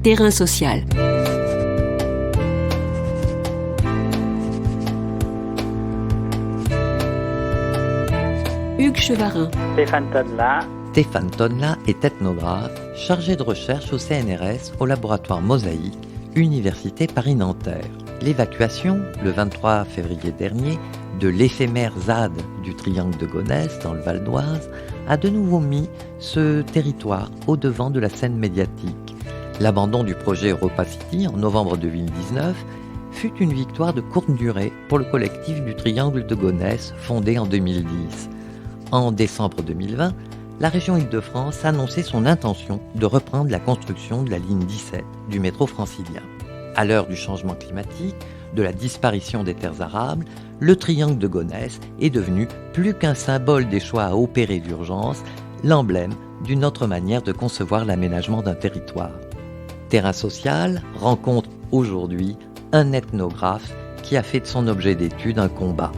Terrain social. Hugues Chevarin. Stéphane Tonla est ethnographe, chargé de recherche au CNRS au laboratoire Mosaïque, Université Paris-Nanterre. L'évacuation, le 23 février dernier, de l'éphémère ZAD du triangle de Gonesse dans le Val d'Oise a de nouveau mis ce territoire au devant de la scène médiatique. L'abandon du projet Europa City en novembre 2019 fut une victoire de courte durée pour le collectif du triangle de Gonesse fondé en 2010. En décembre 2020, la région Île-de-France a annoncé son intention de reprendre la construction de la ligne 17 du métro francilien. À l'heure du changement climatique, de la disparition des terres arables, le triangle de Gonesse est devenu plus qu'un symbole des choix à opérer d'urgence, l'emblème d'une autre manière de concevoir l'aménagement d'un territoire. Terrain social rencontre aujourd'hui un ethnographe qui a fait de son objet d'étude un combat.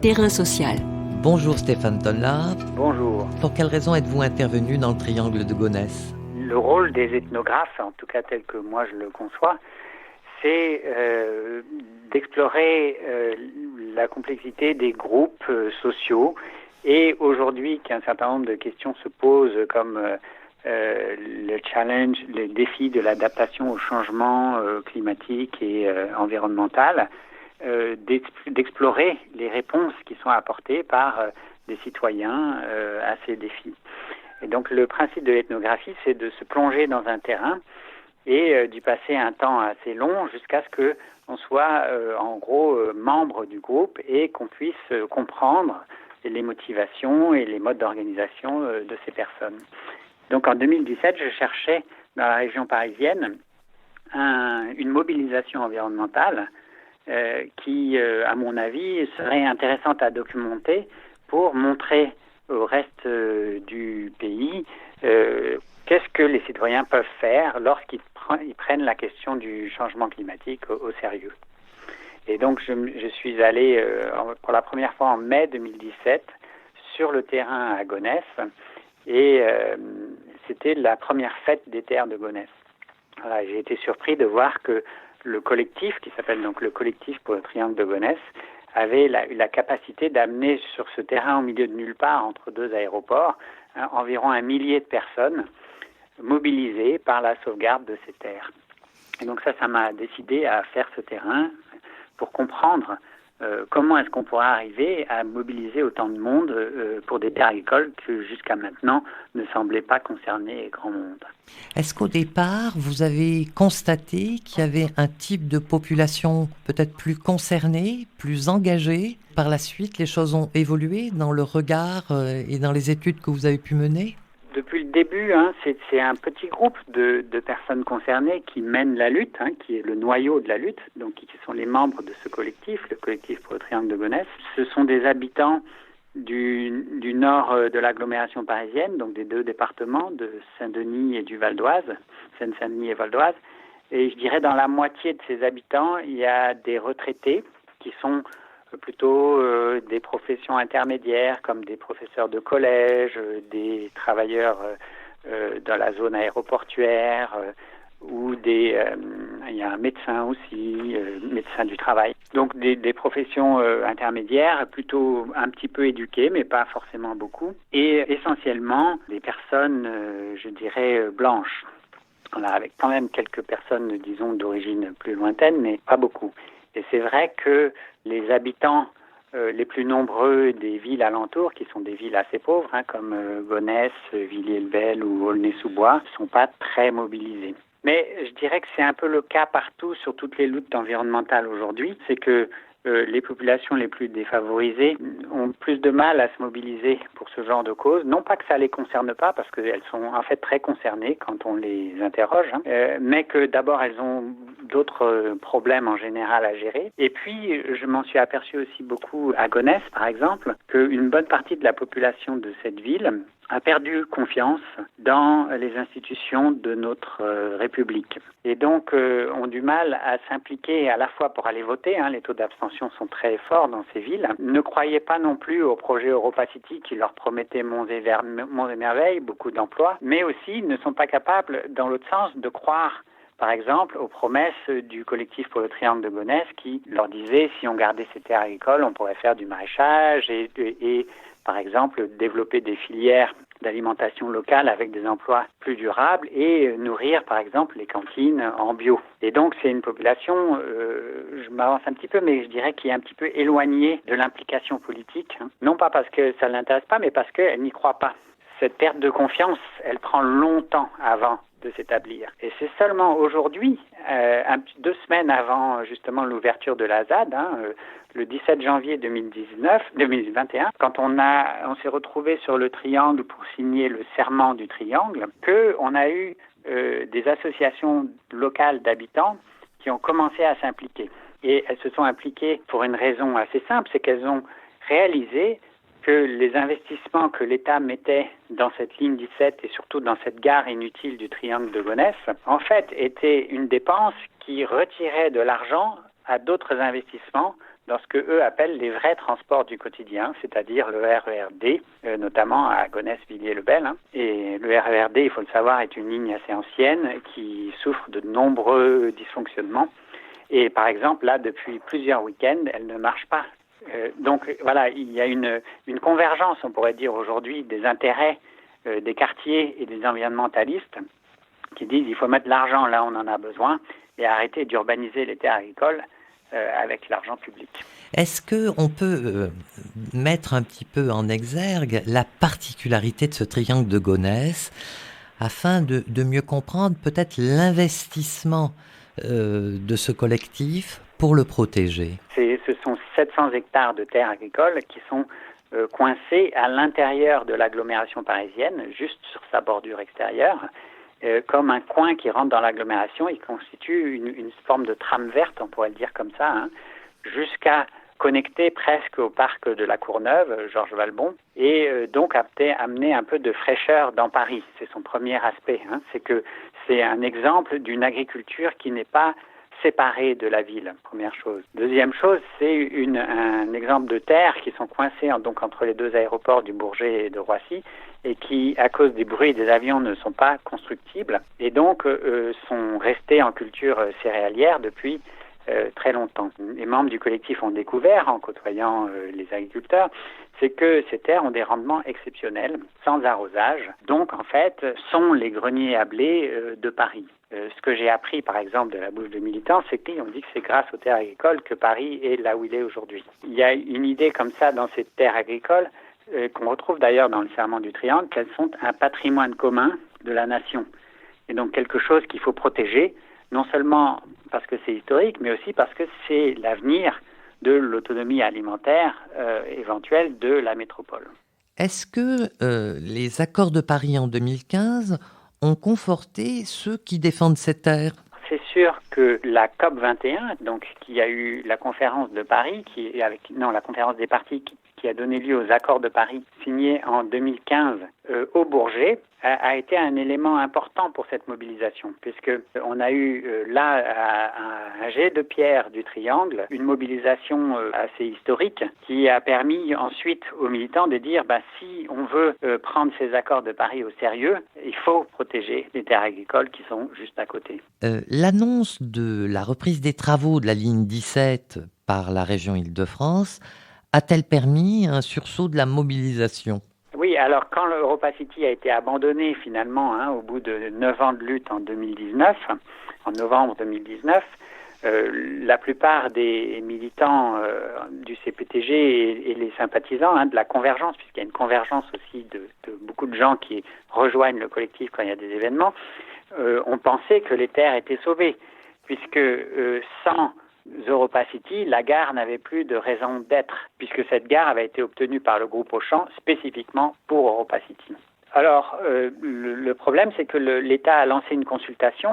Terrain social. Bonjour Stéphane Tonla. Bonjour. Pour quelle raison êtes-vous intervenu dans le triangle de Gonesse ? Le rôle des ethnographes, en tout cas tel que moi je le conçois, c'est d'explorer la complexité des groupes sociaux et aujourd'hui qu'un certain nombre de questions se posent comme le challenge, les défis de l'adaptation au changement climatique et environnemental, d'explorer les réponses qui sont apportées par des citoyens à ces défis. Et donc le principe de l'ethnographie, c'est de se plonger dans un terrain et d'y passer un temps assez long jusqu'à ce que on soit en gros membre du groupe et qu'on puisse comprendre les motivations et les modes d'organisation de ces personnes. Donc en 2017, je cherchais dans la région parisienne une mobilisation environnementale qui, à mon avis, serait intéressante à documenter pour montrer au reste du pays qu'est-ce que les citoyens peuvent faire lorsqu'ils prennent la question du changement climatique au sérieux. Et donc, je suis allé pour la première fois en mai 2017 sur le terrain à Gonesse et c'était la première fête des terres de Gonesse. Voilà, j'ai été surpris de voir que le collectif, qui s'appelle donc le collectif pour le triangle de Gonesse, avait la capacité d'amener sur ce terrain au milieu de nulle part, entre deux aéroports, environ 1 millier de personnes mobilisées par la sauvegarde de ces terres. Et donc ça m'a décidé à faire ce terrain pour comprendre comment est-ce qu'on pourrait arriver à mobiliser autant de monde pour des terres agricoles que jusqu'à maintenant ne semblaient pas concerner grand monde. Est-ce qu'au départ, vous avez constaté qu'il y avait un type de population peut-être plus concernée, plus engagée ? Par la suite, les choses ont évolué dans le regard et dans les études que vous avez pu mener ? Depuis le début, c'est un petit groupe de personnes concernées qui mènent la lutte, qui est le noyau de la lutte, donc qui sont les membres de ce collectif, le collectif pour le triangle de Gonesse. Ce sont des habitants du nord de l'agglomération parisienne, donc des deux départements de Saint-Denis et du Val d'Oise, Seine-Saint-Denis et Val d'Oise. Et je dirais dans la moitié de ces habitants, il y a des retraités qui sont plutôt des professions intermédiaires comme des professeurs de collège, des travailleurs dans la zone aéroportuaire ou il y a un médecin aussi, médecin du travail. Donc des professions intermédiaires, plutôt un petit peu éduquées, mais pas forcément beaucoup. Et essentiellement des personnes, je dirais, blanches. Voilà, avec quand même quelques personnes, disons, d'origine plus lointaine, mais pas beaucoup. Et c'est vrai que les habitants les plus nombreux des villes alentours, qui sont des villes assez pauvres, comme Gonesse, Villiers-le-Bel ou Aulnay-sous-Bois, ne sont pas très mobilisés. Mais je dirais que c'est un peu le cas partout sur toutes les luttes environnementales aujourd'hui. C'est que les populations les plus défavorisées ont plus de mal à se mobiliser pour ce genre de cause. Non pas que ça les concerne pas, parce qu'elles sont en fait très concernées quand on les interroge, mais que d'abord elles ont d'autres problèmes en général à gérer. Et puis, je m'en suis aperçu aussi beaucoup à Gonesse, par exemple, qu'une bonne partie de la population de cette ville a perdu confiance dans les institutions de notre République. Et donc, ont du mal à s'impliquer à la fois pour aller voter, les taux d'abstention sont très forts dans ces villes, ne croyaient pas non plus au projet Europa City qui leur promettait monts et merveilles, beaucoup d'emplois, mais aussi ne sont pas capables, dans l'autre sens, de croire par exemple, aux promesses du collectif pour le triangle de Gonesse qui leur disait si on gardait ces terres agricoles, on pourrait faire du maraîchage et par exemple, développer des filières d'alimentation locale avec des emplois plus durables et nourrir, par exemple, les cantines en bio. Et donc, c'est une population, je m'avance un petit peu, mais je dirais qui est un petit peu éloignée de l'implication politique. Non pas parce que ça ne l'intéresse pas, mais parce qu'elle n'y croit pas. Cette perte de confiance, elle prend longtemps avant de s'établir. Et c'est seulement aujourd'hui, 2 semaines avant justement l'ouverture de la ZAD, le 17 janvier 2021, quand on s'est retrouvé sur le triangle pour signer le serment du triangle, qu'on a eu des associations locales d'habitants qui ont commencé à s'impliquer. Et elles se sont impliquées pour une raison assez simple, c'est qu'elles ont réalisé que les investissements que l'État mettait dans cette ligne 17 et surtout dans cette gare inutile du triangle de Gonesse, en fait, étaient une dépense qui retirait de l'argent à d'autres investissements dans ce que eux appellent les vrais transports du quotidien, c'est-à-dire le RER-D, notamment à Gonesse-Villiers-le-Bel. Et le RER-D, il faut le savoir, est une ligne assez ancienne qui souffre de nombreux dysfonctionnements. Et par exemple, là, depuis plusieurs week-ends, elle ne marche pas. Donc voilà, il y a une convergence, on pourrait dire aujourd'hui, des intérêts des quartiers et des environnementalistes qui disent il faut mettre l'argent là où on en a besoin et arrêter d'urbaniser les terres agricoles avec l'argent public. Est-ce qu'on peut mettre un petit peu en exergue la particularité de ce triangle de Gonesse afin de mieux comprendre peut-être l'investissement de ce collectif pour le protéger? Ce sont 700 hectares de terres agricoles qui sont coincés à l'intérieur de l'agglomération parisienne, juste sur sa bordure extérieure, comme un coin qui rentre dans l'agglomération. Il constitue une forme de trame verte, on pourrait le dire comme ça, jusqu'à connecter presque au parc de la Courneuve, Georges Valbon, et donc amener un peu de fraîcheur dans Paris. C'est son premier aspect. C'est que c'est un exemple d'une agriculture qui n'est pas séparés de la ville, première chose. Deuxième chose, c'est un exemple de terres qui sont coincées donc entre les deux aéroports du Bourget et de Roissy et qui, à cause des bruits des avions, ne sont pas constructibles et donc sont restés en culture céréalière depuis très longtemps. Les membres du collectif ont découvert, en côtoyant les agriculteurs, c'est que ces terres ont des rendements exceptionnels, sans arrosage. Donc, en fait, sont les greniers à blé de Paris. Ce que j'ai appris, par exemple, de la bouche de militants, c'est qu'ils ont dit que c'est grâce aux terres agricoles que Paris est là où il est aujourd'hui. Il y a une idée comme ça dans ces terres agricoles, qu'on retrouve d'ailleurs dans le serment du triangle, qu'elles sont un patrimoine commun de la nation. Et donc quelque chose qu'il faut protéger, non seulement parce que c'est historique, mais aussi parce que c'est l'avenir de l'autonomie alimentaire éventuelle de la métropole. Est-ce que les accords de Paris en 2015 ont conforté ceux qui défendent ces terres? C'est sûr que la COP 21, donc qui a eu la conférence de Paris, la conférence des partis qui a donné lieu aux accords de Paris signés en 2015 au Bourget, a été un élément important pour cette mobilisation, puisque on a eu un jet de pierre du triangle, une mobilisation assez historique qui a permis ensuite aux militants de dire si on veut prendre ces accords de Paris au sérieux, il faut protéger les terres agricoles qui sont juste à côté. L'annonce de la reprise des travaux de la ligne 17 par la région Île-de-France a-t-elle permis un sursaut de la mobilisation? Oui, alors quand l'EuropaCity a été abandonné finalement au bout de 9 ans de lutte en novembre 2019, la plupart des militants du CPTG et les sympathisants de la convergence, puisqu'il y a une convergence aussi de beaucoup de gens qui rejoignent le collectif quand il y a des événements, ont pensé que les terres étaient sauvées, puisque sans EuropaCity, la gare n'avait plus de raison d'être, puisque cette gare avait été obtenue par le groupe Auchan spécifiquement pour EuropaCity. Alors, le problème, c'est que l'État a lancé une consultation.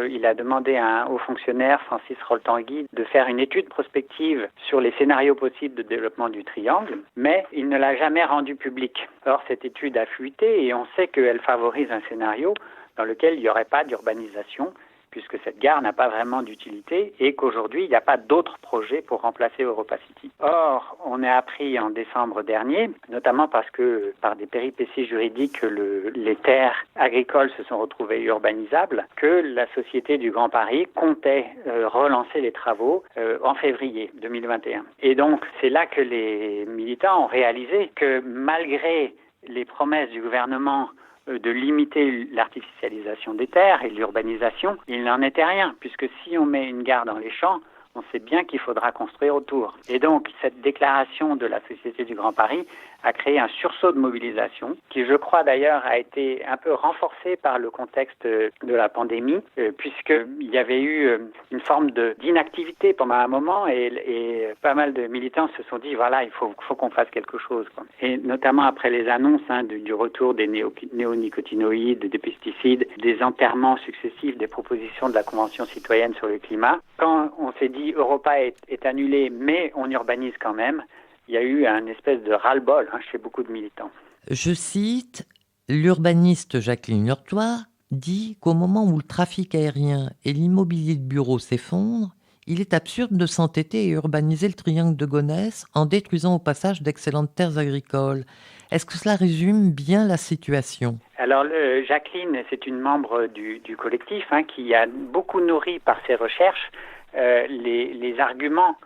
Il a demandé aux fonctionnaire, Francis Rol-Tanguy, de faire une étude prospective sur les scénarios possibles de développement du triangle, mais il ne l'a jamais rendue publique. Or, cette étude a fuité et on sait qu'elle favorise un scénario dans lequel il n'y aurait pas d'urbanisation puisque cette gare n'a pas vraiment d'utilité et qu'aujourd'hui, il n'y a pas d'autres projets pour remplacer EuropaCity. Or, on a appris en décembre dernier, notamment parce que par des péripéties juridiques, les terres agricoles se sont retrouvées urbanisables, que la Société du Grand Paris comptait relancer les travaux en février 2021. Et donc, c'est là que les militants ont réalisé que malgré les promesses du gouvernement de limiter l'artificialisation des terres et l'urbanisation, il n'en était rien, puisque si on met une gare dans les champs, on sait bien qu'il faudra construire autour. Et donc, cette déclaration de la Société du Grand Paris a créé un sursaut de mobilisation, qui, je crois d'ailleurs, a été un peu renforcé par le contexte de la pandémie, puisqu'il y avait eu une forme d'inactivité pendant un moment, et pas mal de militants se sont dit, voilà, il faut qu'on fasse quelque chose, quoi. Et notamment après les annonces du retour des néonicotinoïdes, des pesticides, des enterrements successifs des propositions de la Convention citoyenne sur le climat, quand on s'est dit Europa est annulé, mais on urbanise quand même, il y a eu un espèce de ras-le-bol chez beaucoup de militants. Je cite, l'urbaniste Jacqueline Lurtois dit qu'au moment où le trafic aérien et l'immobilier de bureaux s'effondrent, il est absurde de s'entêter et urbaniser le triangle de Gonesse en détruisant au passage d'excellentes terres agricoles. Est-ce que cela résume bien la situation ? Alors, Jacqueline, c'est une membre du collectif qui a beaucoup nourri par ses recherches les arguments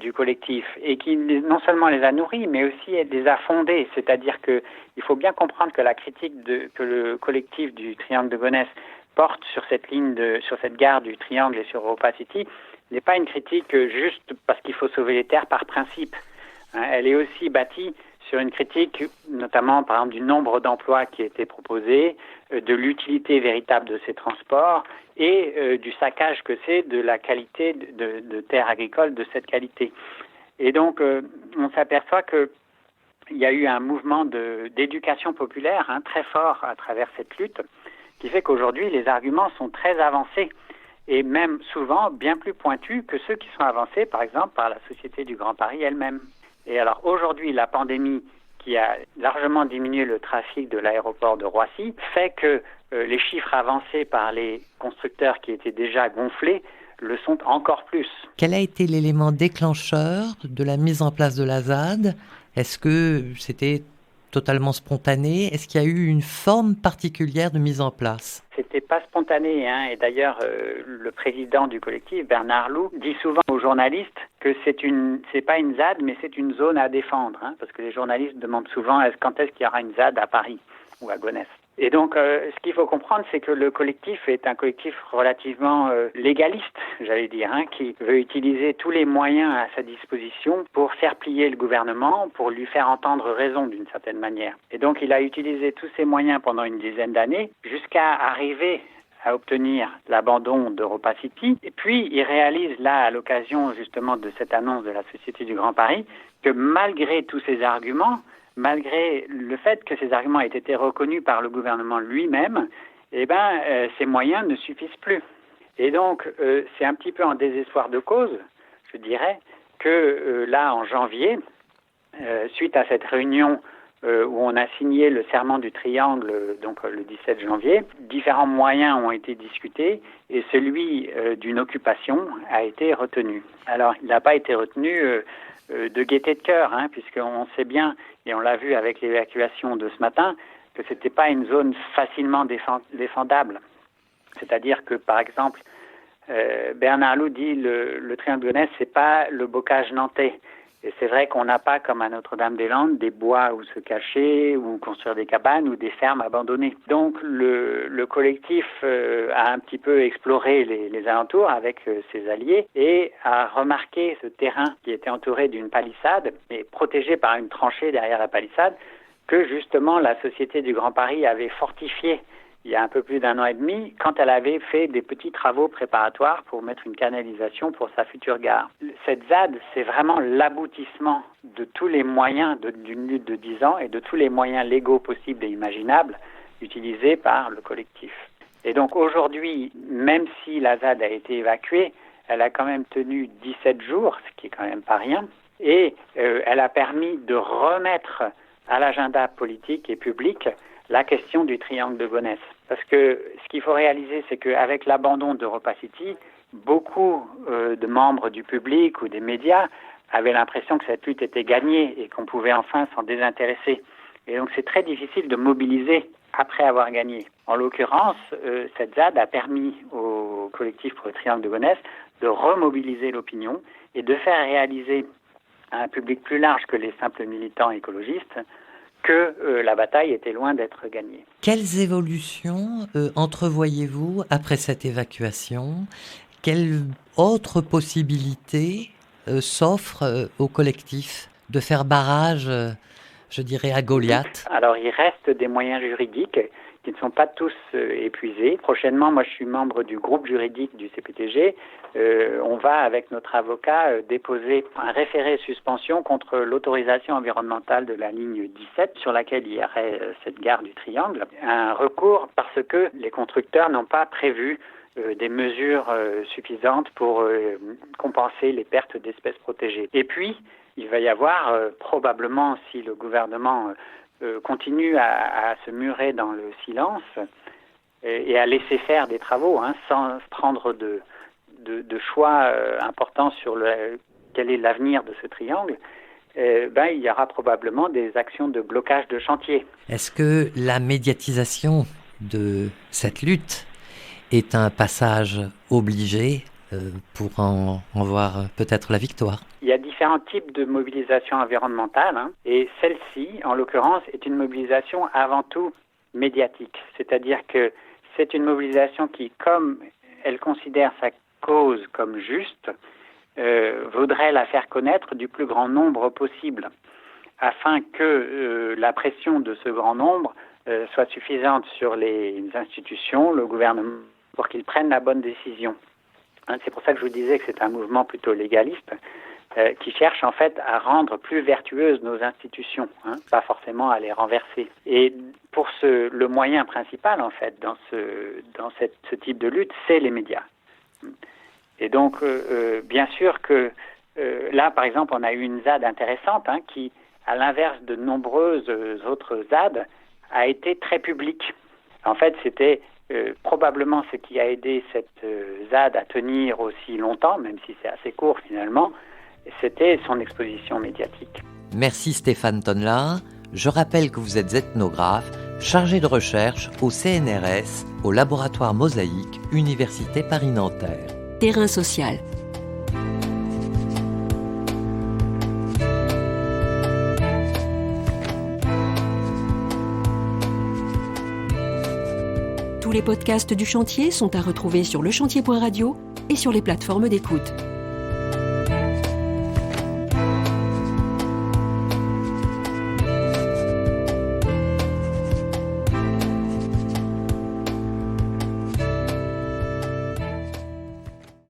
du collectif et qui non seulement les a nourris, mais aussi les a fondés. C'est-à-dire que il faut bien comprendre que la critique que le collectif du Triangle de Gonesse porte sur cette sur cette gare du Triangle et sur EuropaCity n'est pas une critique juste parce qu'il faut sauver les terres par principe. Elle est aussi bâtie sur une critique, notamment par exemple du nombre d'emplois qui étaient proposés, de l'utilité véritable de ces transports et du saccage que c'est de la qualité de terres agricoles de cette qualité. Et donc, on s'aperçoit qu'il y a eu un mouvement d'éducation populaire très fort à travers cette lutte, qui fait qu'aujourd'hui, les arguments sont très avancés et même souvent bien plus pointus que ceux qui sont avancés, par exemple, par la Société du Grand Paris elle-même. Et alors aujourd'hui, la pandémie qui a largement diminué le trafic de l'aéroport de Roissy fait que les chiffres avancés par les constructeurs qui étaient déjà gonflés le sont encore plus. Quel a été l'élément déclencheur de la mise en place de la ZAD ? Est-ce que c'était totalement spontané ? Est-ce qu'il y a eu une forme particulière de mise en place ? C'était pas spontané, et d'ailleurs le président du collectif, Bernard Loup, dit souvent aux journalistes que c'est pas une ZAD, mais c'est une zone à défendre, parce que les journalistes demandent souvent quand est-ce qu'il y aura une ZAD à Paris ou à Gonesse. Et donc, ce qu'il faut comprendre, c'est que le collectif est un collectif relativement légaliste, j'allais dire, qui veut utiliser tous les moyens à sa disposition pour faire plier le gouvernement, pour lui faire entendre raison d'une certaine manière. Et donc, il a utilisé tous ces moyens pendant une dizaine d'années jusqu'à arriver à obtenir l'abandon d'EuropaCity. Et puis, il réalise là, à l'occasion justement de cette annonce de la Société du Grand Paris, que malgré tous ces arguments, malgré le fait que ces arguments aient été reconnus par le gouvernement lui-même, ces moyens ne suffisent plus. Et donc, c'est un petit peu en désespoir de cause, je dirais, que là, en janvier, suite à cette réunion où on a signé le serment du Triangle, donc le 17 janvier, différents moyens ont été discutés et celui d'une occupation a été retenu. Alors, il n'a pas été retenu de gaieté de cœur, puisqu'on sait bien, et on l'a vu avec l'évacuation de ce matin, que ce n'était pas une zone facilement défendable. C'est-à-dire que, par exemple, Bernard Loup dit le Triangle de Gonesse, c'est pas le bocage nantais. Et c'est vrai qu'on n'a pas, comme à Notre-Dame-des-Landes, des bois où se cacher, ou construire des cabanes, ou des fermes abandonnées. Donc le collectif a un petit peu exploré les alentours avec ses alliés et a remarqué ce terrain qui était entouré d'une palissade et protégé par une tranchée derrière la palissade que justement la Société du Grand Paris avait fortifié il y a un peu plus d'un an et demi, quand elle avait fait des petits travaux préparatoires pour mettre une canalisation pour sa future gare. Cette ZAD, c'est vraiment l'aboutissement de tous les moyens d'une lutte de 10 ans et de tous les moyens légaux possibles et imaginables utilisés par le collectif. Et donc aujourd'hui, même si la ZAD a été évacuée, elle a quand même tenu 17 jours, ce qui est quand même pas rien, et elle a permis de remettre à l'agenda politique et public la question du Triangle de Gonesse. Parce que ce qu'il faut réaliser, c'est qu'avec l'abandon d'EuropaCity, beaucoup de membres du public ou des médias avaient l'impression que cette lutte était gagnée et qu'on pouvait enfin s'en désintéresser. Et donc c'est très difficile de mobiliser après avoir gagné. En l'occurrence, cette ZAD a permis au collectif pour le Triangle de Gonesse de remobiliser l'opinion et de faire réaliser à un public plus large que les simples militants écologistes que la bataille était loin d'être gagnée. Quelles évolutions entrevoyez-vous après cette évacuation ? Quelles autres possibilités s'offrent au collectif de faire barrage, je dirais, à Goliath ? Alors, il reste des moyens juridiques qui ne sont pas tous épuisés. Prochainement, moi, je suis membre du groupe juridique du CPTG. On va, avec notre avocat, déposer un référé suspension contre l'autorisation environnementale de la ligne 17, sur laquelle il y aurait cette gare du Triangle. Un recours parce que les constructeurs n'ont pas prévu des mesures suffisantes pour compenser les pertes d'espèces protégées. Et puis, il va y avoir probablement, si le gouvernement continue à se murer dans le silence et à laisser faire des travaux, sans prendre de choix importants sur quel est l'avenir de ce triangle, il y aura probablement des actions de blocage de chantier. Est-ce que la médiatisation de cette lutte est un passage obligé pour en voir peut-être la victoire? Il y a différents types de mobilisation environnementale, et celle-ci, en l'occurrence, est une mobilisation avant tout médiatique. C'est-à-dire que c'est une mobilisation qui, comme elle considère sa cause comme juste, voudrait la faire connaître du plus grand nombre possible, afin que la pression de ce grand nombre soit suffisante sur les institutions, le gouvernement, pour qu'ils prennent la bonne décision. C'est pour ça que je vous disais que c'est un mouvement plutôt légaliste qui cherche en fait à rendre plus vertueuses nos institutions, pas forcément à les renverser. Et pour le moyen principal en fait dans ce type de lutte, c'est les médias. Et donc bien sûr que là par exemple on a eu une ZAD intéressante qui, à l'inverse de nombreuses autres ZAD, a été très publique. En fait c'était probablement ce qui a aidé cette ZAD à tenir aussi longtemps, même si c'est assez court finalement, c'était son exposition médiatique. Merci Stéphane Tonnelat. Je rappelle que vous êtes ethnographe, chargé de recherche au CNRS, au laboratoire Mosaïque, Université Paris-Nanterre. Terrain social. Tous les podcasts du chantier sont à retrouver sur lechantier.radio et sur les plateformes d'écoute.